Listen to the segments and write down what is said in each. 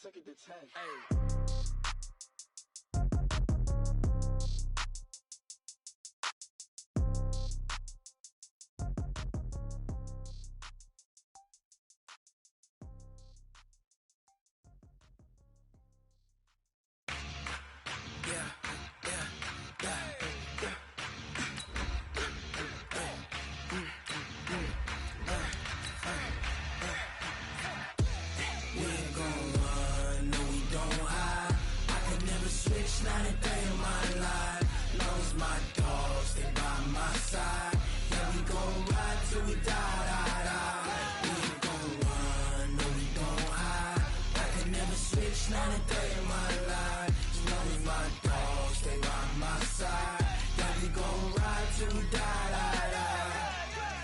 took it to 10.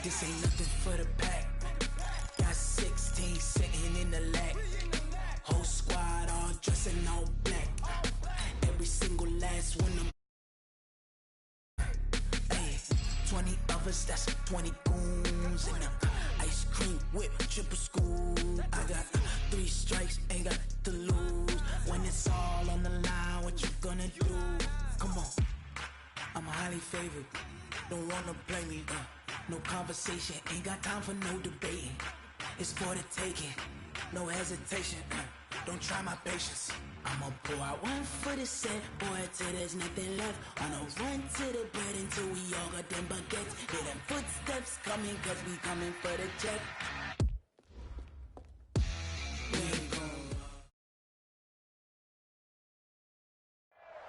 This ain't nothing for the pack. Got 16 sitting in the lag. Whole squad all dressing all black. Every single last one of them. Hey, 20 of us, that's 20 goons. And ice cream whip, triple scoop. I got 3 strikes, ain't got to lose. When it's all on the line, what you gonna do? Come on, I'm highly favored. Don't wanna play me, no conversation, ain't got time for no debating. It's for the taking, no hesitation. Don't try my patience. I'ma pour out one for the set, boy, till there's nothing left. On a run to the bread until we all got them baguettes. Hear them footsteps coming, cause we coming for the check.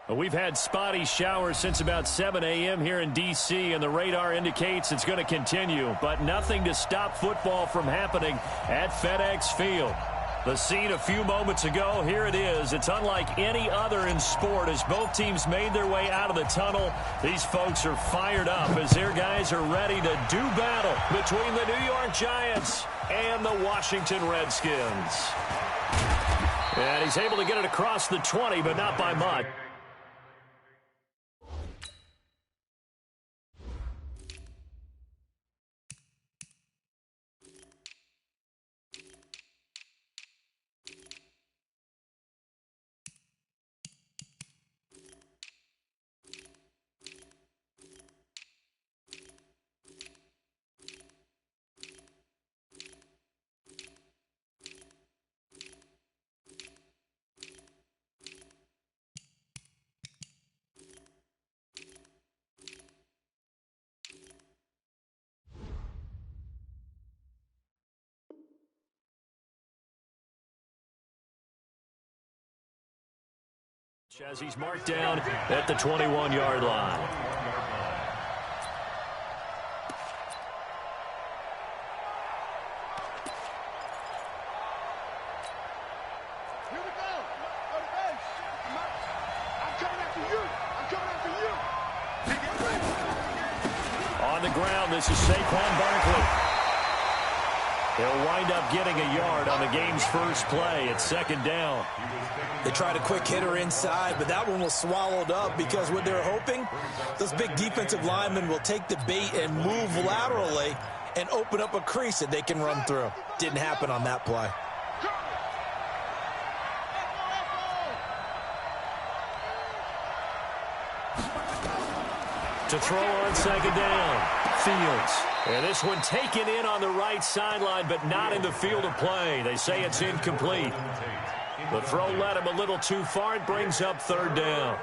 We've had spotty showers since about 7 a.m. here in D.C., and the radar indicates it's going to continue, but nothing to stop football from happening at FedEx Field. The scene a few moments ago, here it is. It's unlike any other in sport as both teams made their way out of the tunnel. These folks are fired up as their guys are ready to do battle between the New York Giants and the Washington Redskins. And he's able to get it across the 20, but not by much. As he's marked down at the 21-yard line. Here we go. Go to base. I'm coming after you. I'm coming after you. On the ground, this is Saquon Barkley. They'll wind up getting a yard on the game's first play. It's second down. They tried a quick hitter inside, but that one was swallowed up because what they're hoping, those big defensive linemen will take the bait and move laterally and open up a crease that they can run through. Didn't happen on that play. To throw on second down, Fields. And this one taken in on the right sideline, but not in the field of play. They say it's incomplete. The throw led him a little too far. It brings up third down.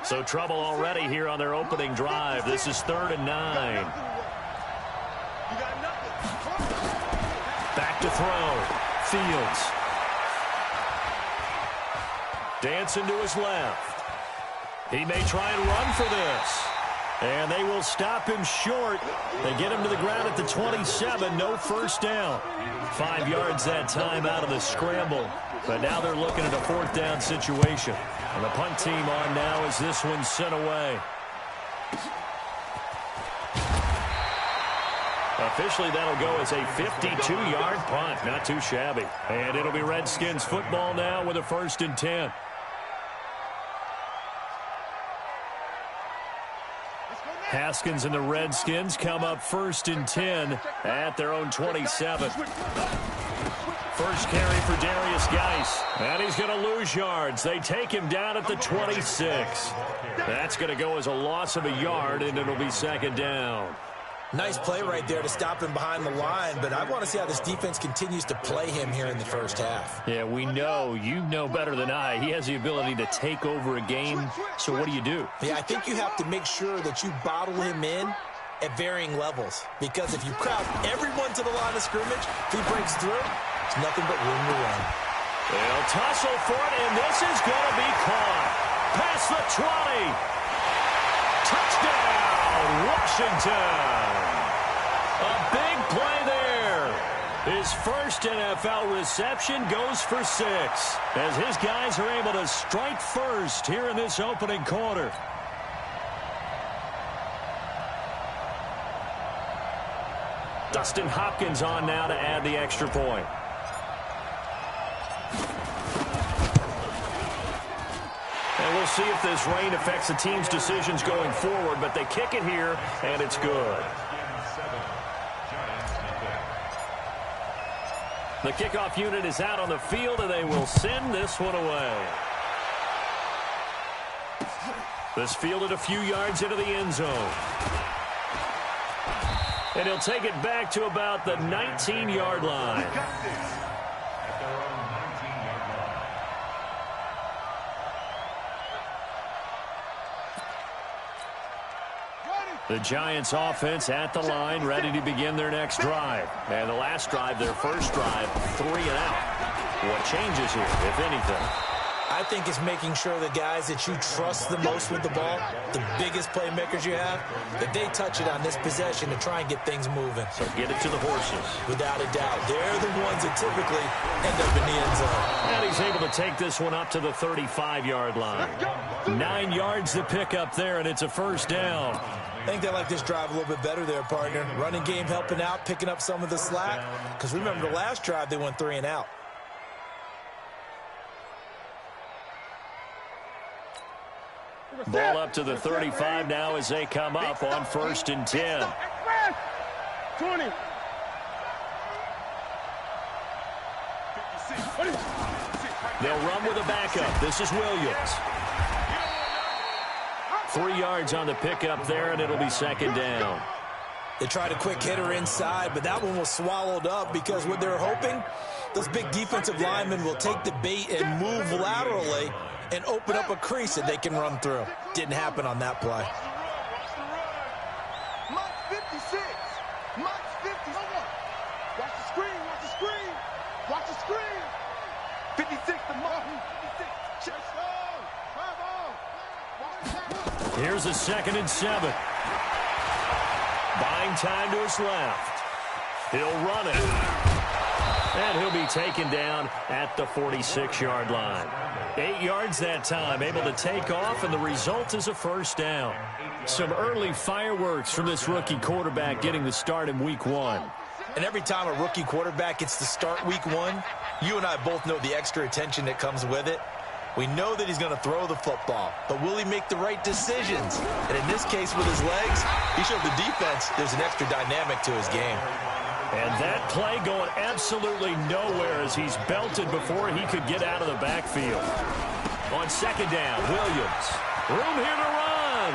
So trouble already here on their opening drive. This is 3rd and 9. Back to throw. Fields. Dancing to his left. He may try and run for this. And they will stop him short. They get him to the ground at the 27. No first down. 5 yards that time out of the scramble. But now they're looking at a 4th down situation. And the punt team on now as this one's sent away. Officially, that'll go as a 52-yard punt. Not too shabby. And it'll be Redskins football now with a 1st and 10. Let's go now. Haskins and the Redskins come up 1st and 10 at their own 27. First carry for Darius Geis, and he's going to lose yards. They take him down at the 26. That's going to go as a loss of a yard, and it'll be 2nd down. Nice play right there to stop him behind the line, but I want to see how this defense continues to play him here in the first half. Yeah, we know. You know better than I. He has the ability to take over a game, so what do you do? Yeah, I think you have to make sure that you bottle him in at varying levels, because if you crowd everyone to the line of scrimmage, if he breaks through, it's nothing but room to run. They'll tussle for it, and this is going to be caught. Past the 20. Touchdown, Washington. A big play there. His first NFL reception goes for 6, as his guys are able to strike first here in this opening quarter. Dustin Hopkins on now to add the extra point. And we'll see if this rain affects the team's decisions going forward, but they kick it here, and it's good. The kickoff unit is out on the field, and they will send this one away. This fielded a few yards into the end zone. And he'll take it back to about the 19-yard line. The Giants offense at the line, ready to begin their next drive. And the last drive, their first drive, 3 and out. What changes here, if anything? I think it's making sure the guys that you trust the most with the ball, the biggest playmakers you have, that they touch it on this possession to try and get things moving. So get it to the horses. Without a doubt. They're the ones that typically end up in the end zone. And he's able to take this one up to the 35-yard line. 9 yards to pick up there, and it's a first down. I think they like this drive a little bit better there, partner. Running game helping out, picking up some of the slack. Because remember, the last drive, they went 3 and out. Ball up to the 35 now as they come up on 1st and 10. 20. They'll run with a backup. This is Williams. 3 yards on the pickup there, and it'll be 2nd down. They tried a quick hitter inside, but that one was swallowed up because what they're hoping, those big defensive linemen will take the bait and move laterally and open up a crease that they can run through. Didn't happen on that play. Mike 56. Mike 50. Watch the screen. Watch the screen. Watch the screen. 56 to Martin. 56. Check. Here's a 2nd and 7. Buying time to his left. He'll run it. And he'll be taken down at the 46-yard line. 8 yards that time, able to take off, and the result is a first down. Some early fireworks from this rookie quarterback getting the start in week 1. And every time a rookie quarterback gets to start week 1, you and I both know the extra attention that comes with it. We know that he's going to throw the football, but will he make the right decisions? And in this case, with his legs, he showed the defense there's an extra dynamic to his game. And that play going absolutely nowhere as he's belted before he could get out of the backfield. On 2nd down, Williams. Room here to run.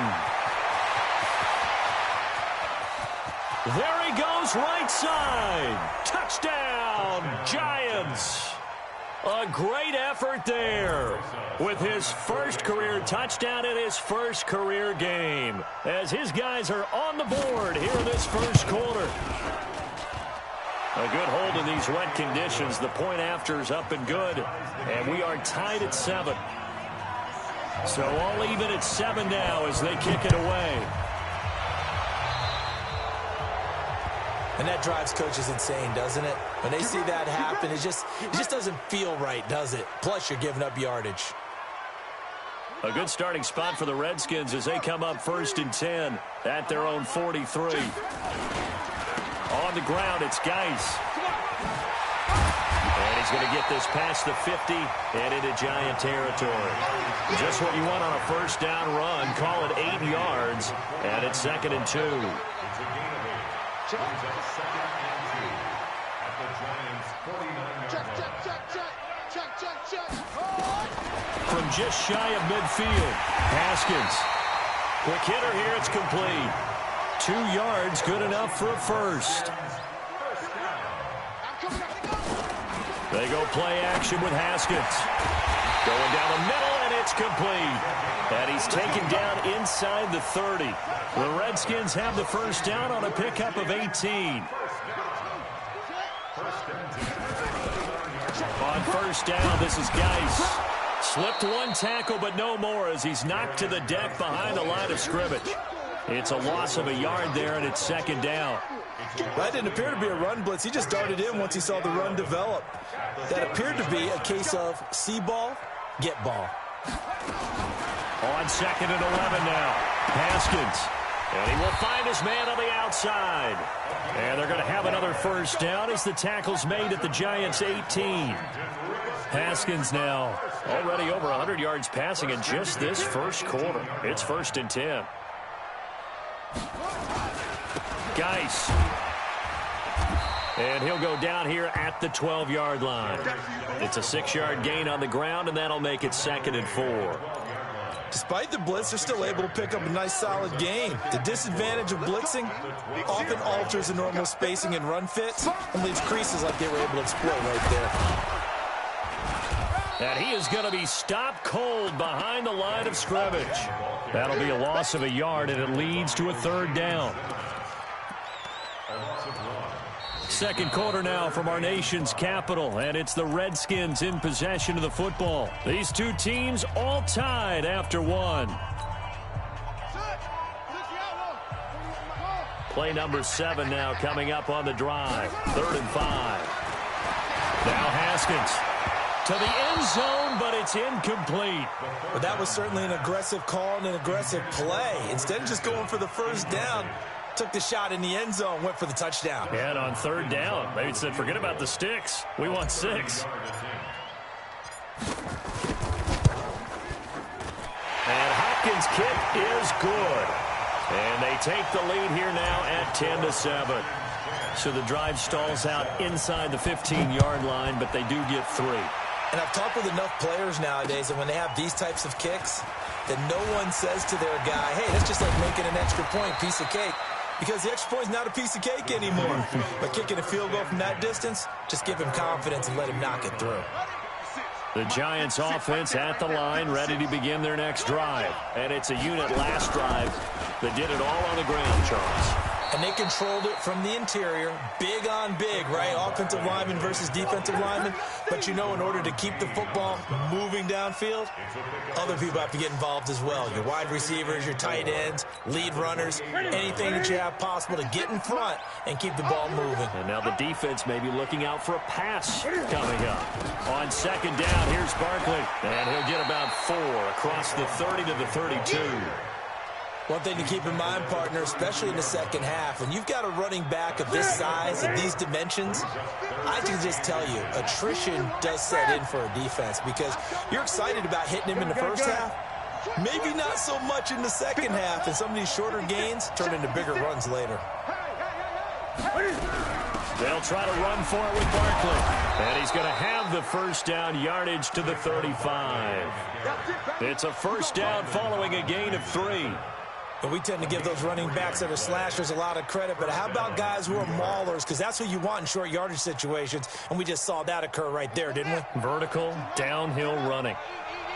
There he goes, right side. Touchdown, Giants. A great effort there with his first career touchdown in his first career game as his guys are on the board here in this first quarter. A good hold in these wet conditions. The point after is up and good, and we are tied at 7. So all even at 7 now as they kick it away. And that drives coaches insane, doesn't it? When they see that happen, it just doesn't feel right, does it? Plus, you're giving up yardage. A good starting spot for the Redskins as they come up 1st and 10 at their own 43. On the ground, it's Geis. And he he's going to get this past the 50 and into Giant territory. Just what you want on a first down run. Call it 8 yards, and it's 2nd and 2. From just shy of midfield, Haskins. Quick hitter here, it's complete. 2 yards, good enough for a first. They go play action with Haskins. Going down the middle, and it's complete. And he's taken down inside the 30. The Redskins have the first down on a pickup of 18. On first down, this is Geis. Slipped one tackle, but no more as he's knocked to the deck behind the line of scrimmage. It's a loss of a yard there, and it's 2nd down. That didn't appear to be a run blitz. He just darted in once he saw the run develop. That appeared to be a case of see ball, get ball. On 2nd and 11 now. Haskins. And he will find his man on the outside. And they're going to have another first down as the tackle's made at the Giants' 18. Haskins now already over 100 yards passing in just this first quarter. It's 1st and 10. Geis. And he'll go down here at the 12-yard line. It's a 6-yard gain on the ground, and that'll make it 2nd and 4. Despite the blitz, they're still able to pick up a nice, solid gain. The disadvantage of blitzing often alters the normal spacing and run fits and leaves creases like they were able to exploit right there. And he is going to be stopped cold behind the line of scrimmage. That'll be a loss of a yard, and it leads to a 3rd down. Second quarter now from our nation's capital, and it's the Redskins in possession of the football. These two teams all tied after one. Play number 7 now coming up on the drive. 3rd and 5. Now Haskins to the end zone, but it's incomplete. But that was certainly an aggressive call and an aggressive play. Instead of just going for the first down, took the shot in the end zone, went for the touchdown. And on 3rd down, maybe it said, forget about the sticks. We want 6. And Hopkins' kick is good. And they take the lead here now at 10-7. So the drive stalls out inside the 15-yard line, but they do get 3. And I've talked with enough players nowadays, and when they have these types of kicks, that no one says to their guy, hey, that's just like making an extra point, piece of cake. Because the extra point is not a piece of cake anymore. But kicking a field goal from that distance, just give him confidence and let him knock it through. The Giants offense at the line, ready to begin their next drive. And it's a unit last drive that did it all on the ground, Charles. And they controlled it from the interior, big on big, right? Offensive lineman versus defensive lineman. But, you know, in order to keep the football moving downfield, other people have to get involved as well. Your wide receivers, your tight ends, lead runners, anything that you have possible to get in front and keep the ball moving. And now the defense may be looking out for a pass coming up. On 2nd down, here's Barkley. And he'll get about 4 across the 30 to the 32. One thing to keep in mind, partner, especially in the second half, when you've got a running back of this size and these dimensions, I can just tell you, attrition does set in for a defense because you're excited about hitting him in the first half. Maybe not so much in the second half, and some of these shorter gains turn into bigger runs later. They'll try to run for it with Barkley. And he's going to have the first down yardage to the 35. It's a first down following a gain of 3. And we tend to give those running backs that are slashers a lot of credit, but how about guys who are maulers? Because that's what you want in short yardage situations, and we just saw that occur right there, didn't we? Vertical, downhill running.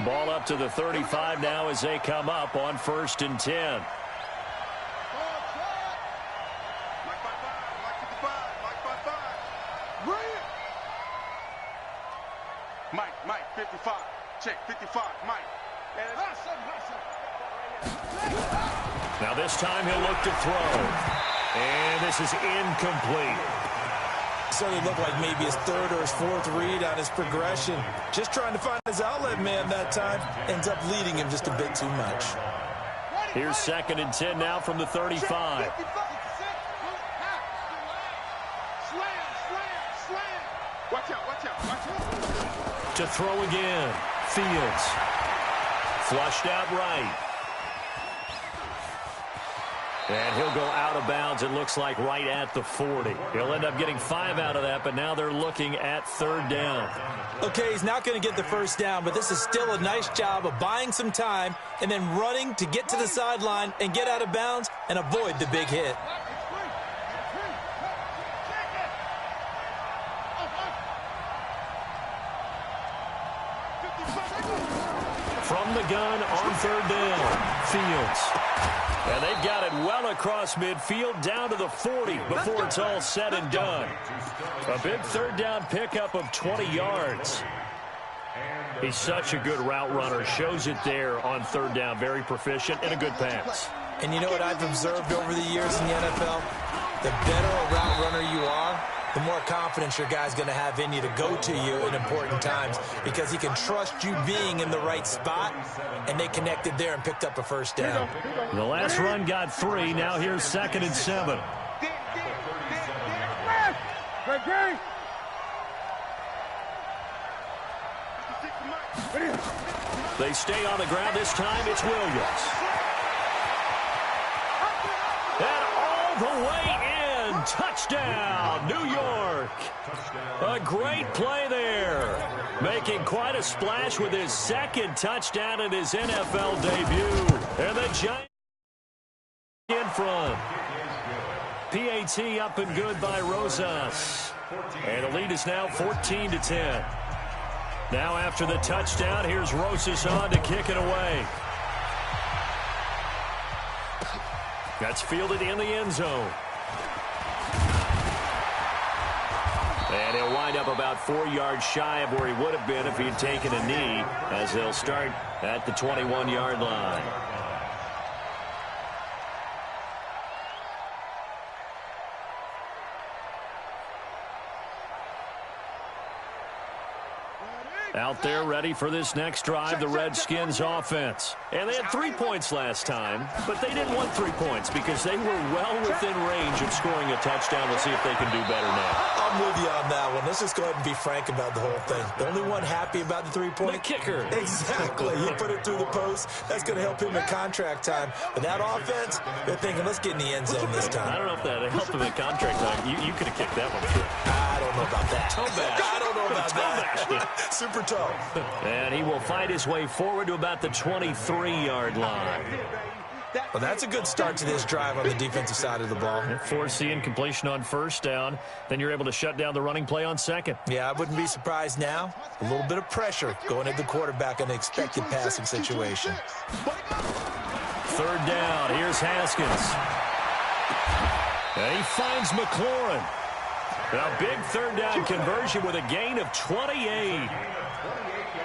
Ball up to the 35 now as they come up on 1st and 10. Mike, 55. Check, 55, Mike. Now this time he'll look to throw. And this is incomplete. Certainly looked like maybe his 3rd or his 4th read on his progression. Just trying to find his outlet man that time. Ends up leading him just a bit too much. Here's 2nd and 10 now from the 35. Watch out, watch out, watch out. To throw again. Fields. Flushed out right. And he'll go out of bounds, it looks like, right at the 40. He'll end up getting 5 out of that, but now they're looking at 3rd down. Okay, he's not going to get the first down, but this is still a nice job of buying some time and then running to get to the sideline and get out of bounds and avoid the big hit. From the gun on 3rd down, Fields. And they've got it well across midfield down to the 40 before it's all said and done. A big 3rd down pickup of 20 yards. He's such a good route runner. Shows it there on 3rd down. Very proficient and a good pass. And you know what I've observed over the years in the NFL? The better a route runner you are, the more confidence your guy's going to have in you to go to you in important times because he can trust you being in the right spot, and they connected there and picked up a first down. The last run got 3. Now here's 2nd and 7. They stay on the ground. This time it's Williams. And all the way in. Touchdown, New York. A great play there. Making quite a splash with his 2nd touchdown in his NFL debut. And the Giants in front. PAT up and good by Rosas. And the lead is now 14-10. Now after the touchdown, here's Rosas on to kick it away. That's fielded in the end zone. And he'll wind up about 4 yards shy of where he would have been if he'd taken a knee, as they'll start at the 21-yard line. Out there ready for this next drive, the Redskins offense. And they had 3 points last time, but they didn't want 3 points because they were well within range of scoring a touchdown. We'll see if they can do better now. I'm with you on that one. Let's just go ahead and be frank about the whole thing. The only one happy about the 3-point? The kicker. Exactly. He put it through the post. That's going to help him in contract time. But that offense, they're thinking, let's get in the end zone this time. I don't know if that helped him in contract time. You could have kicked that one through. I don't know about that. Toe bash. I don't know about that. Super toe. And he will fight his way forward to about the 23-yard line. Well, that's a good start to this drive on the defensive side of the ball. Force the incompletion on 1st down. Then you're able to shut down the running play on 2nd. Yeah, I wouldn't be surprised now. A little bit of pressure going at the quarterback in the expected passing situation. 3rd down. Here's Haskins. And he finds McLaurin. A big 3rd down conversion with a gain of 28.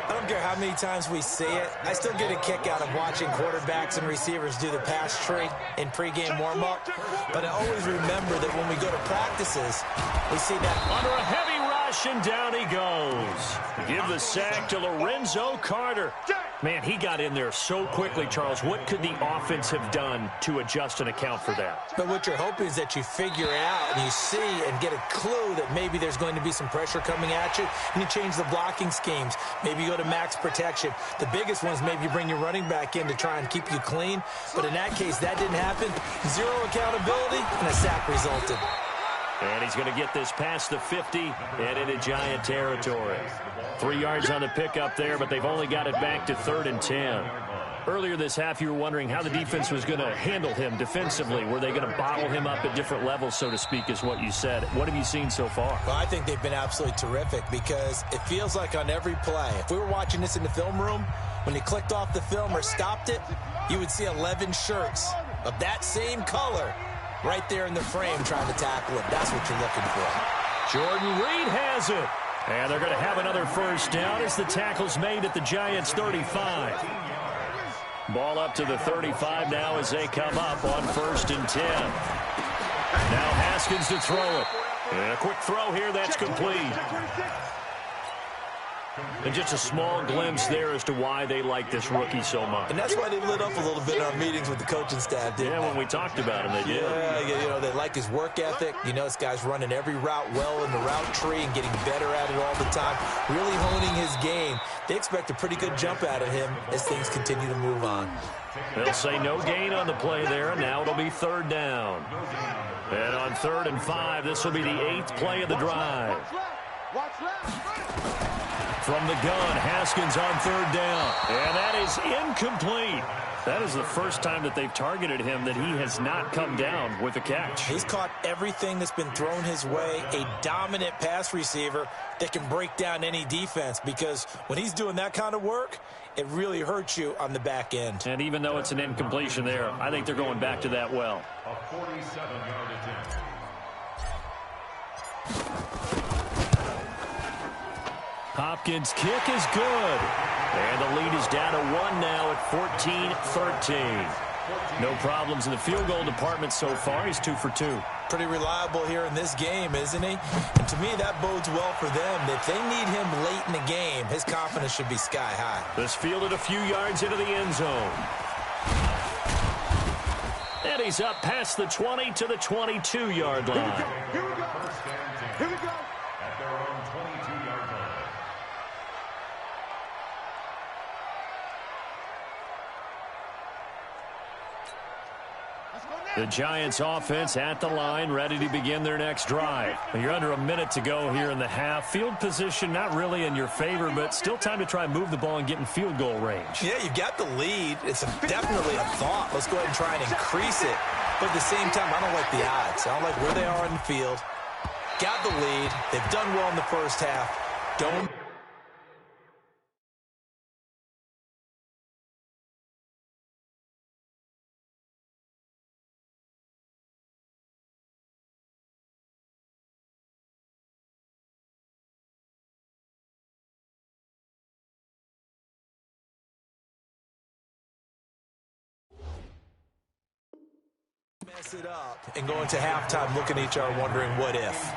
I don't care how many times we see it. I still get a kick out of watching quarterbacks and receivers do the pass tree in pregame warm-up. But I always remember that when we go to practices, we see that under a heavy rush, and down he goes. Give the sack to Lorenzo Carter. Man, he got in there so quickly, Charles. What could the offense have done to adjust and account for that? But what you're hoping is that you figure out and you see and get a clue that maybe there's going to be some pressure coming at you, and you change the blocking schemes. Maybe you go to max protection. The biggest one is maybe you bring your running back in to try and keep you clean. But in that case, that didn't happen. 0 accountability, and a sack resulted. And he's going to get this past the 50 and into Giant territory. 3 yards on the pickup there, but they've only got it back to 3rd and 10. Earlier this half, you were wondering how the defense was going to handle him defensively. Were they going to bottle him up at different levels, so to speak, is what you said. What have you seen so far? Well, I think they've been absolutely terrific because it feels like on every play, if we were watching this in the film room, when he clicked off the film or stopped it, you would see 11 shirts of that same color right there in the frame trying to tackle him. That's what you're looking for. Jordan Reed has it. And they're going to have another first down as the tackle's made at the Giants' 35. Ball up to the 35 now as they come up on 1st and 10. Now Haskins to throw it. And a quick throw here, that's complete. And just a small glimpse there as to why they like this rookie so much. And that's why they lit up a little bit in our meetings with the coaching staff, didn't they? Yeah, when we talked about him, they did. Yeah, they like his work ethic. This guy's running every route well in the route tree and getting better at it all the time, really honing his game. They expect a pretty good jump out of him as things continue to move on. They'll say no gain on the play there. Now it'll be third down. And on 3rd and 5, this will be the 8th play of the drive. From the gun, Haskins on 3rd down. And that is incomplete. That is the first time that they've targeted him that he has not come down with a catch. He's caught everything that's been thrown his way, a dominant pass receiver that can break down any defense, because when he's doing that kind of work, it really hurts you on the back end. And even though it's an incompletion there, I think they're going back to that well. A 47-yard attempt. Hopkins' kick is good. And the lead is down to 1 now at 14-13. No problems in the field goal department so far. He's 2 for 2. Pretty reliable here in this game, isn't he? And to me, that bodes well for them. If they need him late in the game, his confidence should be sky high. This fielded a few yards into the end zone. And he's up past the 20 to the 22-yard line. Here we go. Here we go. At their own 22-yard line. The Giants offense at the line, ready to begin their next drive. You're under a minute to go here in the half. Field position not really in your favor, but still time to try and move the ball and get in field goal range. Yeah, you've got the lead. It's definitely a thought. Let's go ahead and try and increase it. But at the same time, I don't like the odds. I don't like where they are on the field. Got the lead. They've done well in the first half. Don't... mess it up and go into halftime looking at each other wondering what if.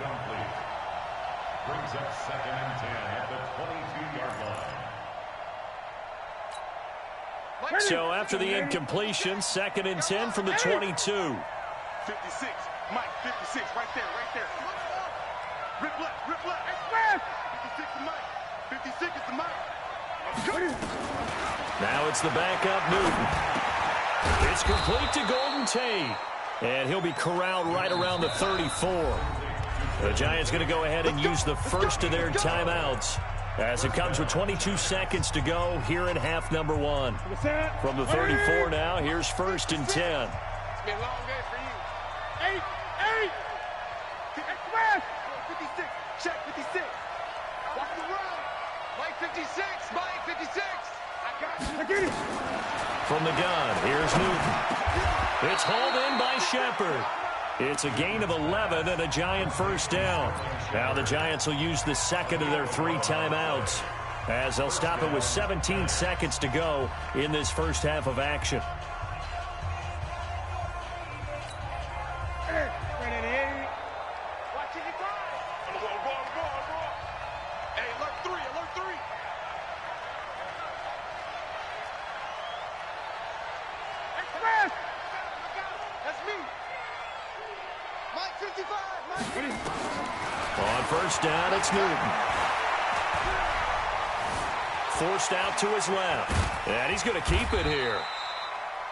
Brings up 2nd and 10 at the 22-yard line. So after the incompletion, 2nd and 10 from the 22. 56. Mike, 56. Right there, right there. Rip left, rip left. 56 to Mike. 56 is to Mike. Now it's the backup Newton. It's complete to Golden Tate. And he'll be corralled right around the 34. The Giants going to go ahead and use the first of their timeouts as it comes with 22 seconds to go here in half number 1. From the 34 now, here's 1st and 10. It's been a long day for you. 8. Express. 56. Check 56. Watch the run. Mike 56. Mike 56. I got you. I get it. From the gun, here's Newton. It's hauled in by Shepard. It's a gain of 11 and a Giant first down. Now the Giants will use the second of their 3 timeouts as they'll stop it with 17 seconds to go in this first half of action. Watch it, you go. Ball. Hey, alert 3. Express. That's me. Mike 55. Mike. On first down, it's Newton. Forced out to his left. And he's going to keep it here.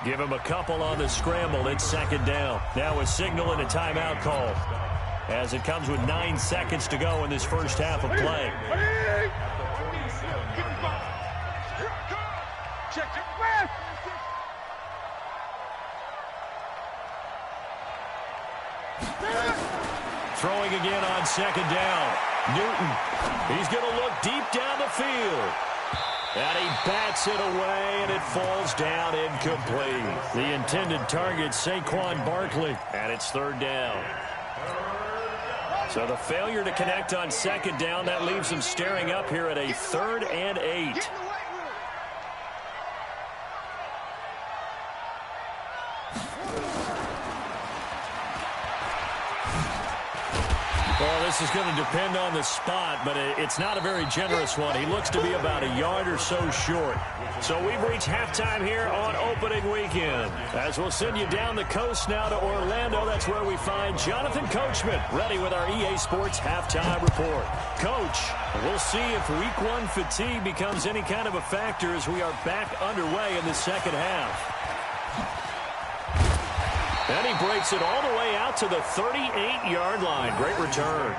Give him a couple on the scramble. It's 2nd down. Now a signal and a timeout call as it comes with 9 seconds to go in this first half of play. Check. Throwing again on 2nd down. Newton, he's going to look deep down the field. And he bats it away, and it falls down incomplete. The intended target, Saquon Barkley, and it's 3rd down. So the failure to connect on 2nd down, that leaves them staring up here at a 3rd and 8. Well, this is going to depend on the spot, but it's not a very generous one. He looks to be about a yard or so short. So we've reached halftime here on opening weekend. As we'll send you down the coast now to Orlando, that's where we find Jonathan Coachman ready with our EA Sports halftime report. Coach, we'll see if week one fatigue becomes any kind of a factor as we are back underway in the second half. And he breaks it all the way out to the 38-yard line. Great return.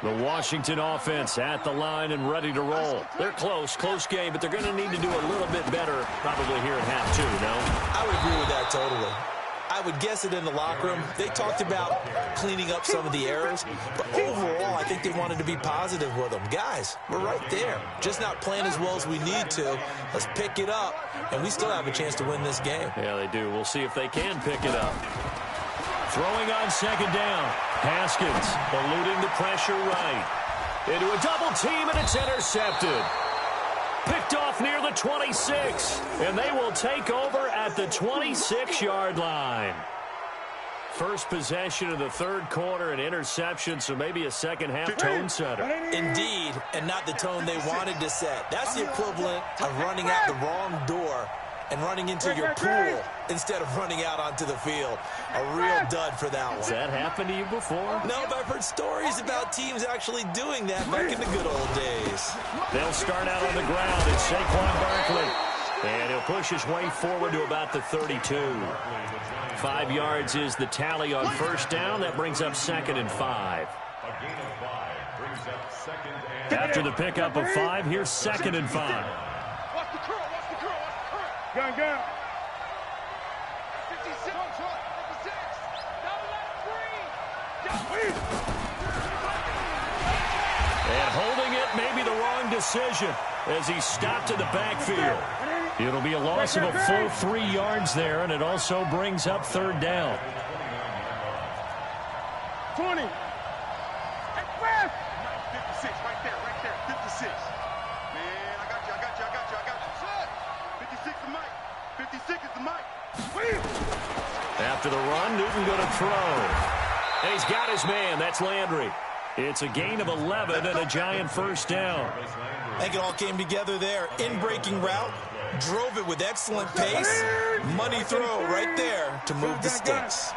The Washington offense at the line and ready to roll. They're close game, but they're going to need to do a little bit better probably here at half two, no? I would agree with that totally. I would guess it in the locker room. They talked about cleaning up some of the errors, but overall, I think they wanted to be positive with them. Guys, we're right there. Just not playing as well as we need to. Let's pick it up, and we still have a chance to win this game. Yeah, they do. We'll see if they can pick it up. Throwing on second down. Haskins eluding the pressure right. Into a double team, and it's intercepted. Picked off near the 26, and they will take over at the 26-yard line. First possession of the third quarter, an interception, so maybe a second-half tone setter. Indeed, and not the tone they wanted to set. That's the equivalent of running out the wrong door and running into your pool instead of running out onto the field. A real dud for that one. Has that happened to you before? No, but I've heard stories about teams actually doing that back in the good old days. They'll start out on the ground. It's Saquon Barkley. And he'll push his way forward to about the 32. 5 yards is the tally on first down. That brings up 2nd and 5. After the pickup of 5, here's 2nd and 5. Gun. 56. And holding it may be the wrong decision as he stopped in the backfield. It'll be a loss of a full 3 yards there, and it also brings up third down. 20. 56, right there. 56. Man, I got you. 56 the mic. 56 is the mic. After the run, Newton going to throw. And he's got his man. That's Landry. It's a gain of 11 and a giant first down. I think it all came together there. In-breaking route, drove it with excellent pace. Money throw right there to move the sticks.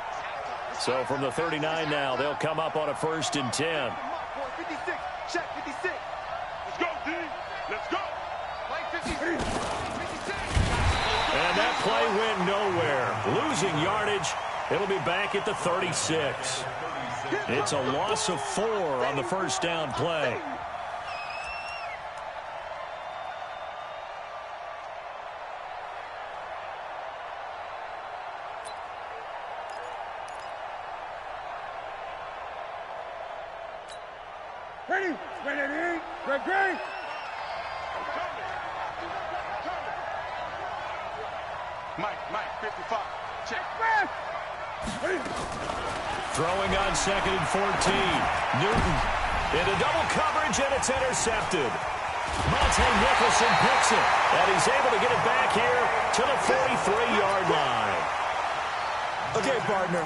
So from the 39 now, they'll come up on a 1st and 10. 56. Check 56. Let's go, D. Let's go. Play 56. And that play went nowhere. Losing yardage. It'll be back at the 36. It's a loss of 4 on the first down play. Ready. Mike, 55. Check. Throwing on 2nd and 14. Newton into double coverage, and it's intercepted. Monte Nicholson picks it, and he's able to get it back here to the 43-yard line. Okay, partner,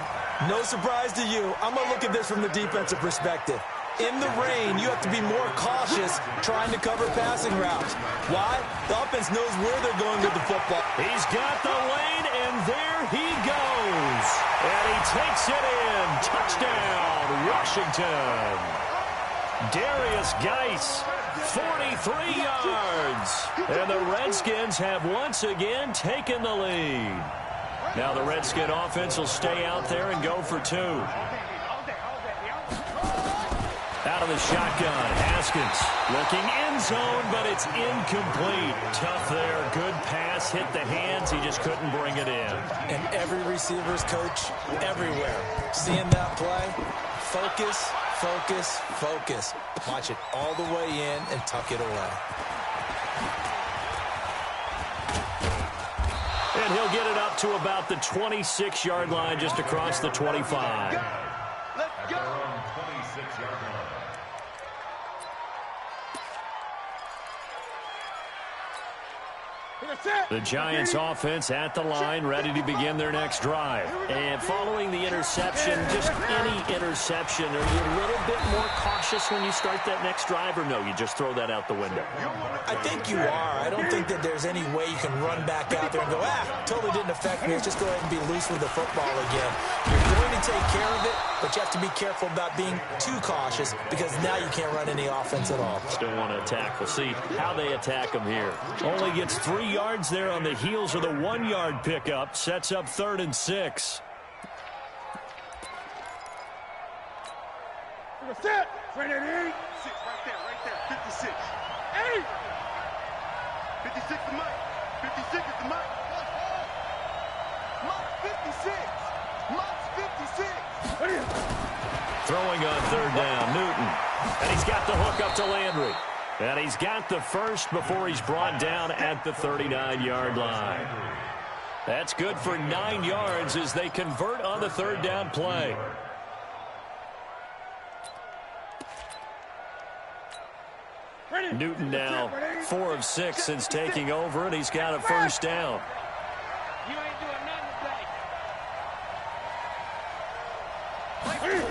no surprise to you. I'm going to look at this from the defensive perspective. In the rain, you have to be more cautious trying to cover passing routes. Why? The offense knows where they're going with the football. He's got the lane, and there he goes. And he takes it in. Touchdown, Washington. Darius Geis, 43 yards. And the Redskins have once again taken the lead. Now the Redskin offense will stay out there and go for 2. Out of the shotgun, Haskins looking end zone, but it's incomplete. Tough there, good pass, hit the hands, he just couldn't bring it in. And every receiver's coach everywhere, seeing that play, focus, focus, focus. Watch it all the way in and tuck it away. And he'll get it up to about the 26-yard line, just across the 25. Let's go. 26-yard line. The Giants offense at the line, ready to begin their next drive. And following the interception, just any interception, are you a little bit more cautious when you start that next drive, or no, you just throw that out the window? I think you are. I don't think that there's any way you can run back out there and go, totally didn't affect me. Let's just go ahead and be loose with the football again. You're going to take care of it, but you have to be careful about being too cautious because now you can't run any offense at all. Still want to attack. We'll see how they attack him here. Only gets 3 yards there on the heels of the 1-yard pickup. Sets up 3rd and 6. Set. Right there, 6 right there. 56. 8. 56 to Mike. 56 is the Mike. Mike 56. Mike's 56. Throwing on 3rd down, Newton. And he's got the hook up to Landry. And he's got the first before he's brought down at the 39-yard line. That's good for 9 yards as they convert on the 3rd down play. Newton now 4 of 6 since taking over, and he's got a 1st down. You ain't doing nothing today.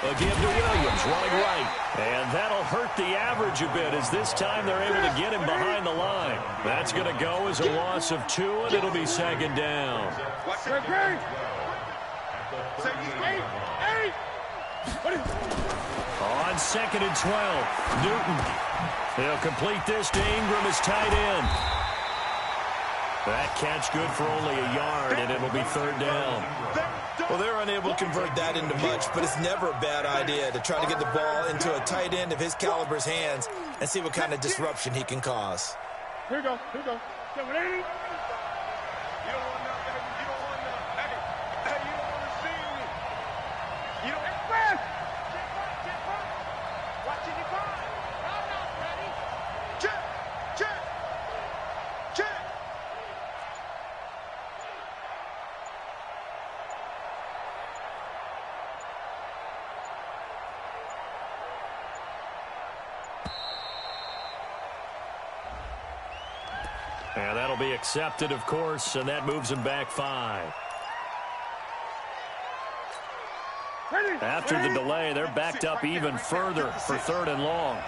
A give to Williams, running right. And that'll hurt the average a bit as this time they're able to get him behind the line. That's going to go as a loss of 2, and it'll be 2nd down. On 2nd and 12, Newton. He'll complete this to Ingram as tight end. That catch good for only a yard, and it'll be 3rd down. Well, they're unable to convert that into much, but it's never a bad idea to try to get the ball into a tight end of his caliber's hands and see what kind of disruption he can cause. Here we go. You don't want nothing. You don't want nothing. Hey, you don't want to see me. You don't express. Get back. Watching your car. I'm not ready. Check. And that'll be accepted, of course, and that moves him back 5. After the delay, they're backed up even further for 3rd and long.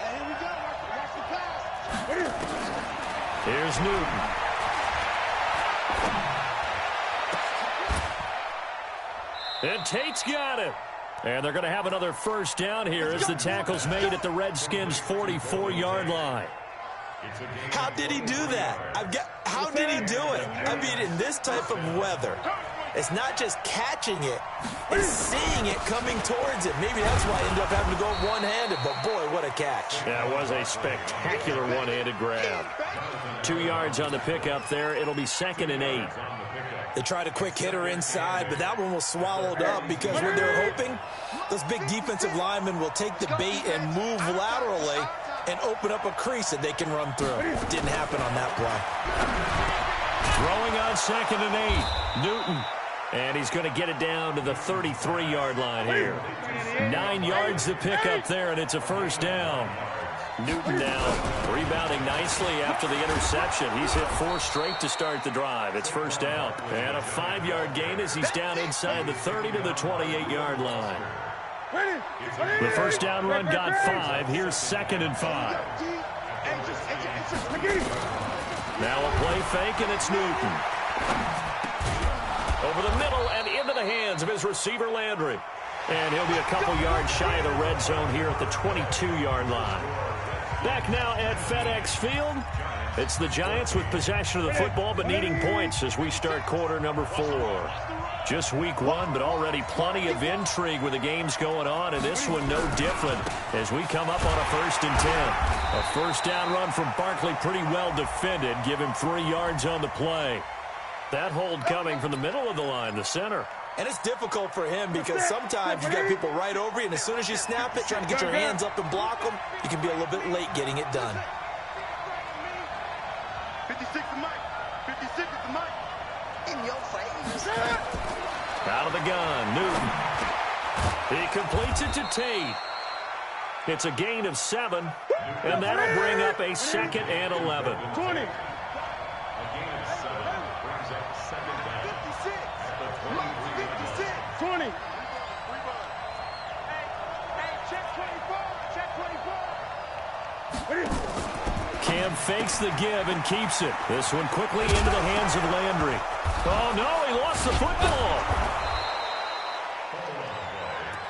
Here's Newton. And Tate's got it. And they're going to have another 1st down here as the tackle's made at the Redskins' 44-yard line. How did he do that? How did he do it? I mean, in this type of weather, it's not just catching it, it's seeing it coming towards it. Maybe that's why he ended up having to go one-handed, but boy, what a catch. Yeah, it was a spectacular one-handed grab. 2 yards on the pickup there. It'll be 2nd and 8. They tried a quick hitter inside, but that one was swallowed up because what they're hoping, those big defensive linemen will take the bait and move laterally and open up a crease that they can run through. Didn't happen on that play. Throwing on 2nd and 8, Newton. And he's going to get it down to the 33-yard line here. 9 yards to pick up there, and it's a 1st down. Newton now rebounding nicely after the interception. He's hit 4 straight to start the drive. It's 1st down. And a 5-yard gain as he's down inside the 30 to the 28-yard line. The 1st down run got 5. Here's 2nd and 5. Now a play fake, and it's Newton. Over the middle and into the hands of his receiver, Landry. And he'll be a couple yards shy of the red zone here at the 22-yard line. Back now at FedEx Field. It's the Giants with possession of the football but needing points as we start quarter number 4. Just week 1, but already plenty of intrigue with the games going on, and this one no different as we come up on a 1st and 10. A 1st down run from Barkley, pretty well defended. Give him 3 yards on the play. That hold coming from the middle of the line, the center. And it's difficult for him because sometimes you got people right over you, and as soon as you snap it, trying to get your hands up and block them, you can be a little bit late getting it done. 56 to Mike. 56 to Mike. In your face. Out of the gun, Newton. He completes it to Tate. It's a gain of 7, and that'll bring up a 2nd and 11. 20. him, fakes the give, and keeps it. This one quickly into the hands of Landry. Oh, no, he lost the football.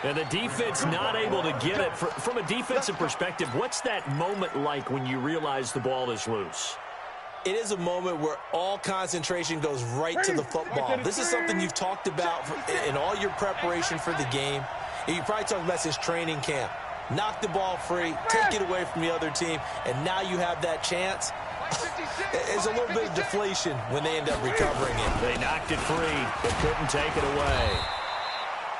And the defense not able to get it. From a defensive perspective, what's that moment like when you realize the ball is loose? It is a moment where all concentration goes right to the football. This is something you've talked about in all your preparation for the game. And you probably talked about since training camp. Knock the ball free, take it away from the other team, and now you have that chance. There's a little bit of deflation when they end up recovering it. They knocked it free, but couldn't take it away.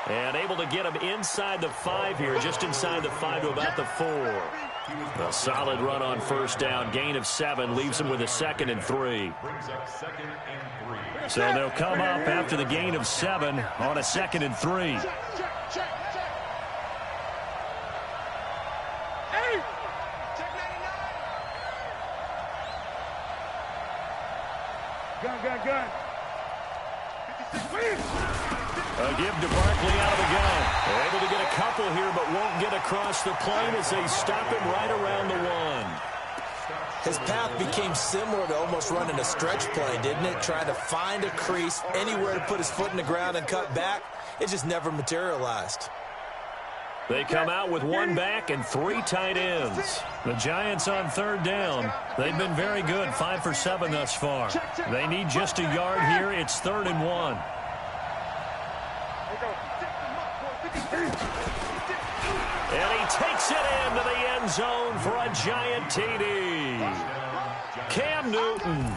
And able to get him inside the 5 here, just inside the 5 to about the 4. A solid run on first down, gain of 7, leaves him with a 2nd and 3. So they'll come up after the gain of 7 on a 2nd and 3. Gun. A give to Barkley out of the gun. They're able to get a couple here, but won't get across the plane as they stop him right around the 1. His path became similar to almost running a stretch play, didn't it? Trying to find a crease, anywhere to put his foot in the ground and cut back. It just never materialized. They come out with 1 back and 3 tight ends. The Giants on 3rd down. They've been very good, 5 for 7 thus far. They need just a yard here. It's 3rd and 1. And he takes it into the end zone for a Giant TD. Cam Newton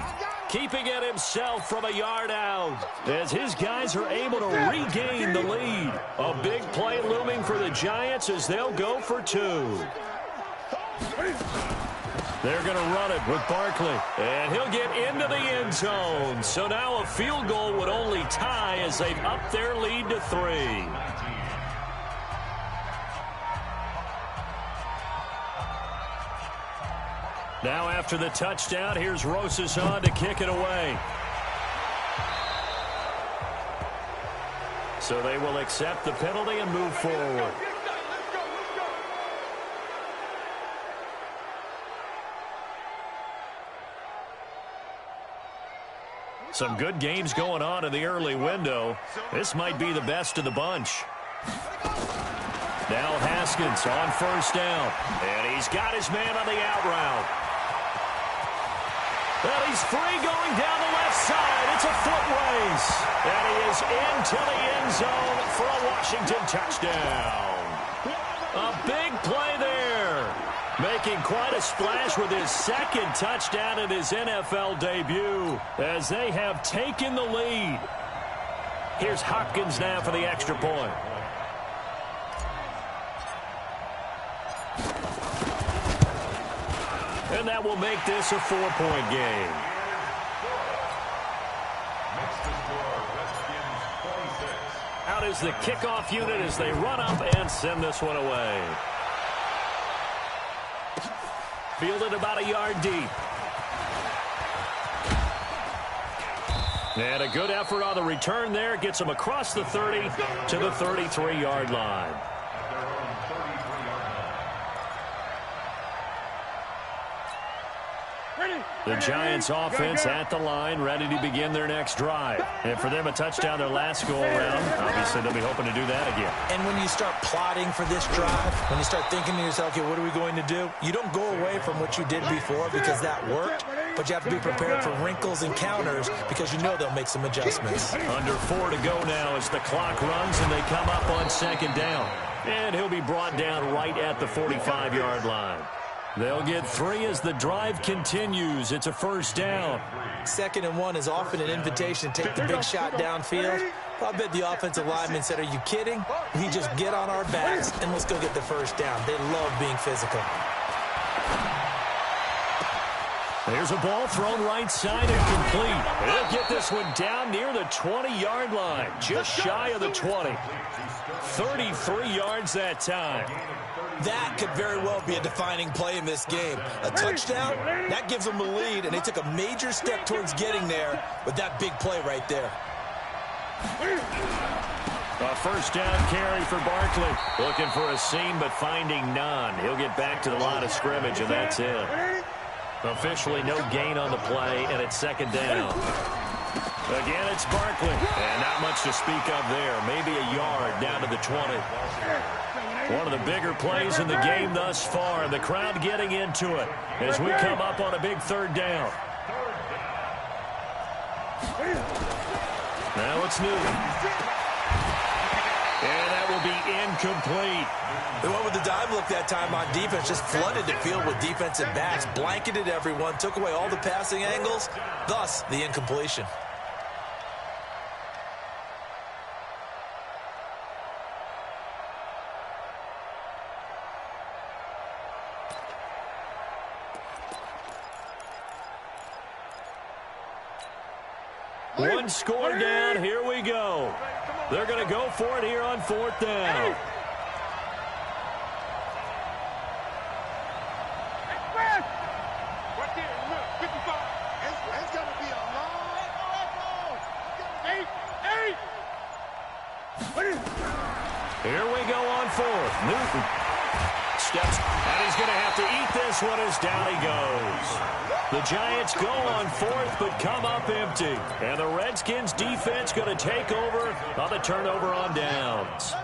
keeping it himself from a yard out as his guys are able to regain the lead. A big play looming for the Giants as they'll go for 2. They're going to run it with Barkley, and he'll get into the end zone. So now a field goal would only tie as they've upped their lead to 3. Now after the touchdown, here's Rosas on to kick it away. So they will accept the penalty and move forward. Some good games going on in the early window. This might be the best of the bunch. Now Haskins on first down. And he's got his man on the out route. Well, he's free going down the left side. It's a foot race. And he is into the end zone for a Washington touchdown. A big play there. Making quite a splash with his 2nd touchdown in his NFL debut as they have taken the lead. Here's Hopkins now for the extra point. And that will make this a 4-point game. Out is the kickoff unit as they run up and send this one away. Fielded about a yard deep. And a good effort on the return there. Gets him across the 30 to the 33-yard line. The Giants offense at the line, ready to begin their next drive. And for them, a touchdown their last go-around. Obviously, they'll be hoping to do that again. And when you start plotting for this drive, when you start thinking to yourself, okay, what are we going to do? You don't go away from what you did before because that worked, but you have to be prepared for wrinkles and counters because you know they'll make some adjustments. Under 4 to go now as the clock runs and they come up on 2nd down. And he'll be brought down right at the 45-yard line. They'll get 3 as the drive continues. It's a first down. 2nd and 1 is often an invitation to take the big shot downfield. I bet the offensive lineman said, are you kidding? We just get on our backs and let's go get the first down. They love being physical. There's a ball thrown right side and complete. They'll get this one down near the 20-yard line, just shy of the 20. 33 yards that time. That could very well be a defining play in this game. A touchdown, that gives them the lead, and they took a major step towards getting there with that big play right there. A first down carry for Barkley. Looking for a seam, but finding none. He'll get back to the line of scrimmage, and that's it. Officially no gain on the play, and it's second down. Again, it's Barkley. And not much to speak of there. Maybe a yard down to the 20. One of the bigger plays in the game thus far. The crowd getting into it as we come up on a big third down. Now it's Newton. And that will be incomplete. They went with the dime look that time on defense, just flooded the field with defensive backs, blanketed everyone, took away all the passing angles, thus the incompletion. One score down. Here we go. They're going to go for it here on fourth down. Here we go on fourth. Newton steps, and he's going to have to eat this one as down he goes. The Giants go on fourth, but come up empty. And the Redskins defense going to take over on the turnover on downs.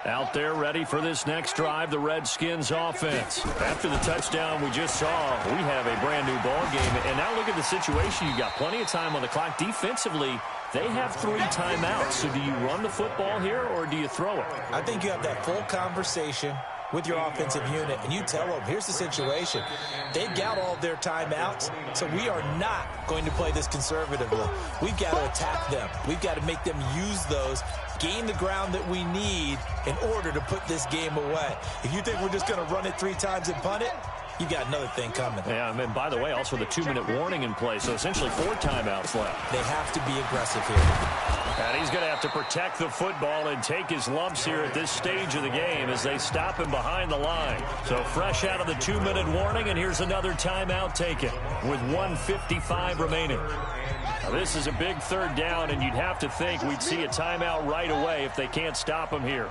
Out there ready for this next drive, the Redskins offense. After the touchdown we just saw, we have a brand new ball game. And now look at the situation. You got plenty of time on the clock. Defensively, they have 3 timeouts. So do you run the football here or do you throw it? I think you have that full conversation with your offensive unit, and you tell them, here's the situation. They've got all of their timeouts, so we are not going to play this conservatively. We've got to attack them. We've got to make them use those, gain the ground that we need in order to put this game away. If you think we're just going to run it 3 times and punt it, you got another thing coming. Yeah, and by the way, also the 2-minute warning in play, so essentially 4 timeouts left. They have to be aggressive here. And he's going to have to protect the football and take his lumps here at this stage of the game as they stop him behind the line. So fresh out of the 2-minute warning, and here's another timeout taken with 1:55 remaining. Now, this is a big third down, and you'd have to think we'd see a timeout right away if they can't stop him here.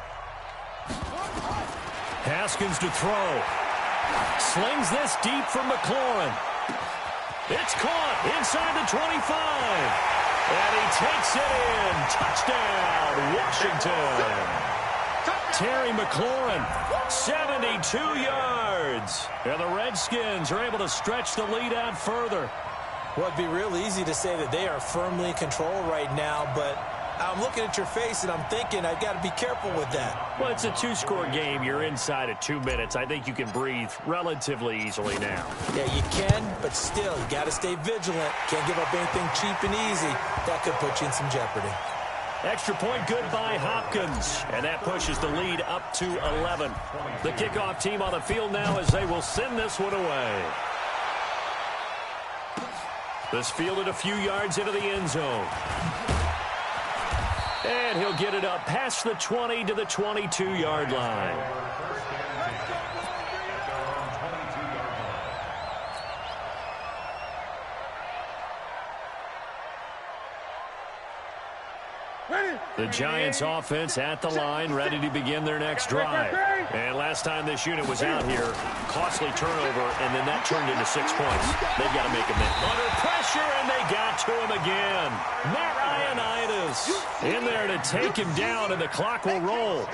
Haskins to throw. Slings this deep from McLaurin. It's caught inside the 25. And he takes it in. Touchdown, Washington. Terry McLaurin, 72 yards. And the Redskins are able to stretch the lead out further. Well, it'd be real easy to say that they are firmly in control right now, but I'm looking at your face and I'm thinking I've got to be careful with that. Well, it's a 2-score game. You're inside at 2 minutes. I think you can breathe relatively easily now. Yeah, you can, but still, you got to stay vigilant. Can't give up anything cheap and easy. That could put you in some jeopardy. Extra point good by Hopkins, and that pushes the lead up to 11. The kickoff team on the field now as they will send this one away. This fielded a few yards into the end zone. And he'll get it up past the 20 to the 22-yard line. The Giants offense at the line, ready to begin their next drive. And last time this unit was out here, costly turnover, and then that turned into 6 points. They've got to make a minute. Under pressure, and they got to him again. Matt Ioannidis in there to take him down, and the clock will roll.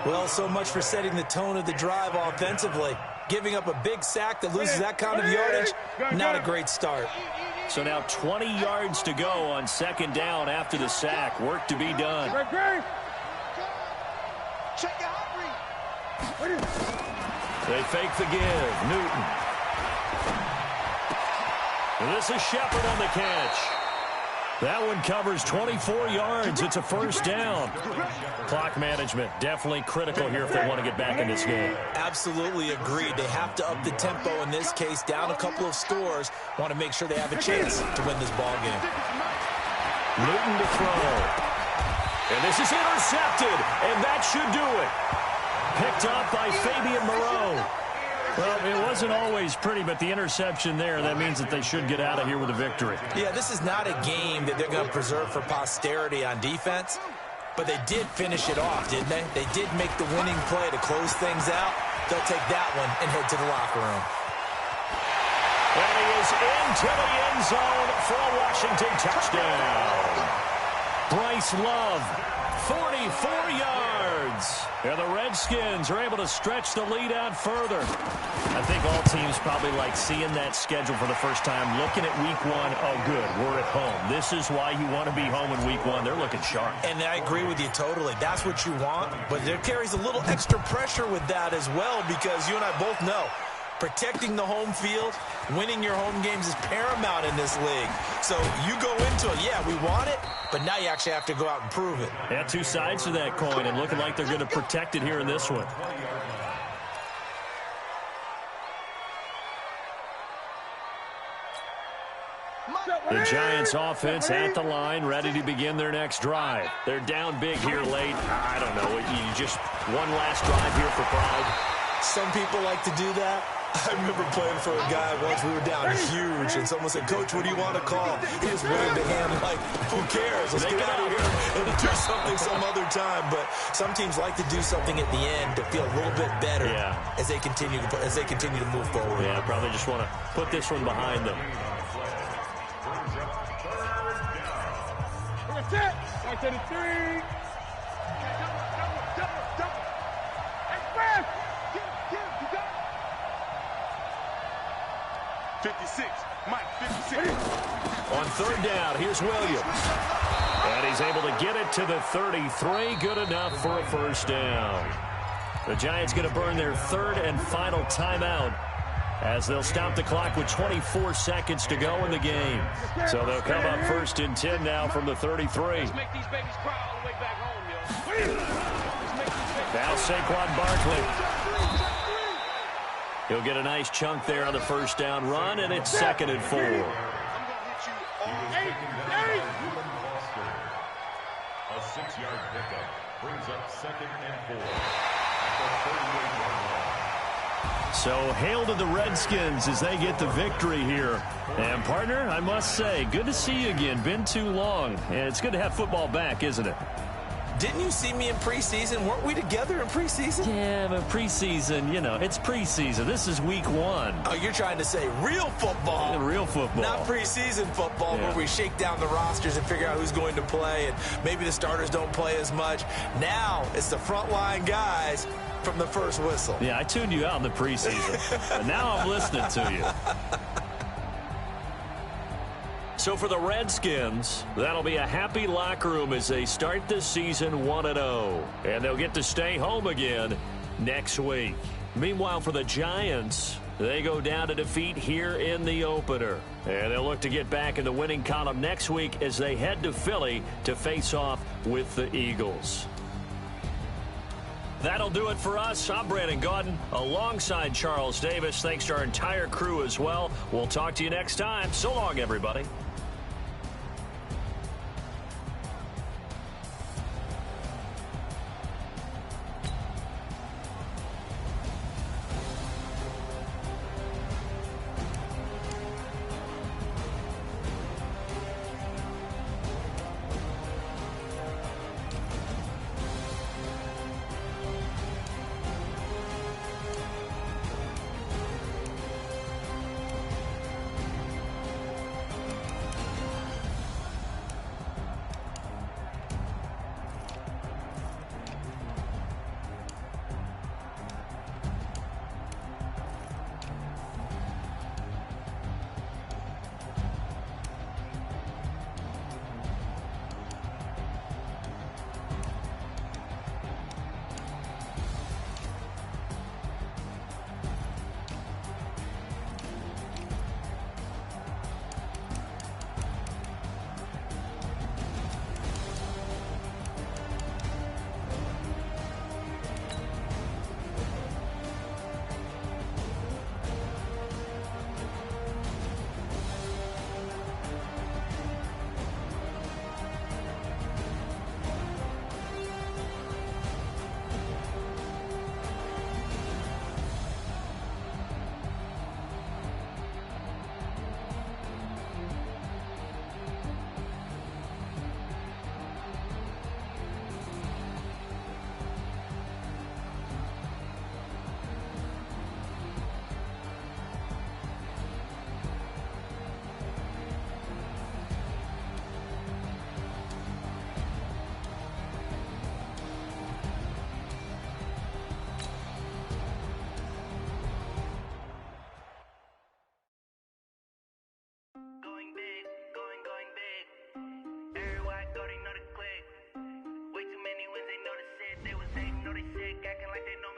Well, so much for setting the tone of the drive offensively. Giving up a big sack that loses that kind of yardage, not a great start. So now 20 yards to go on second down after the sack. Work to be done. They fake the give. Newton. And this is Shepard on the catch. That one covers 24 yards. It's a first down. Clock management definitely critical here if they want to get back in this game. Absolutely agreed. They have to up the tempo in this case, down a couple of scores. Want to make sure they have a chance to win this ball game. Newton to throw. And this is intercepted, and that should do it. Picked up by Fabian Moreau. Well, it wasn't always pretty, but the interception there, that means that they should get out of here with a victory. Yeah, this is not a game that they're going to preserve for posterity on defense, but they did finish it off, didn't they? They did make the winning play to close things out. They'll take that one and head to the locker room. And he is into the end zone for a Washington touchdown. Bryce Love, 44 yards. And the Redskins are able to stretch the lead out further. I think all teams probably like seeing that schedule for the first time, looking at week one. Oh, good, we're at home. This is why you want to be home in week one. They're looking sharp. And I agree with you totally. That's what you want. But there carries a little extra pressure with that as well, because you and I both know protecting the home field, winning your home games is paramount in this league. So you go into it, yeah, we want it, but now you actually have to go out and prove it. Yeah, two sides to that coin, and looking like they're going to protect it here in this one. The Giants offense at the line, ready to begin their next drive. They're down big here late. I don't know. You just one last drive here for pride. Some people like to do that. I remember playing for a guy once. We were down huge, and someone said, "Coach, what do you want to call?" He just waved a hand like, "Who cares? Let's get out of here and do something some other time." But some teams like to do something at the end to feel a little bit better as they continue to move forward. Yeah, probably just want to put this one behind them. Back to the 3. Double. Express. You got 56. Mike, 56. On third down, here's Williams. And he's able to get it to the 33. Good enough for a first down. The Giants going to burn their third and final timeout as they'll stop the clock with 24 seconds to go in the game. So they'll come up first and 10 now from the 33. Let's make these babies cry all the way back home, yo. Now Saquon Barkley. He'll get a nice chunk there on the first down run, and it's 2nd and 4. I'm going to hit you all 8. A 6-yard pickup brings up 2nd and 4 at the 38-yard line. So hail to the Redskins as they get the victory here. And partner, I must say, good to see you again. Been too long. And it's good to have football back, isn't it? Didn't you see me in preseason? Weren't we together in preseason? Yeah, but preseason, you know, it's preseason. This is week 1. Oh, you're trying to say real football. Yeah, real football. Not preseason football where we shake down the rosters and figure out who's going to play, and maybe the starters don't play as much. Now it's the frontline guys from the first whistle. Yeah, I tuned you out in the preseason, but now I'm listening to you. So for the Redskins, that'll be a happy locker room as they start the season 1-0. And they'll get to stay home again next week. Meanwhile, for the Giants, they go down to defeat here in the opener. And they'll look to get back in the winning column next week as they head to Philly to face off with the Eagles. That'll do it for us. I'm Brandon Gaudin alongside Charles Davis. Thanks to our entire crew as well. We'll talk to you next time. So long, everybody. sick, acting like they know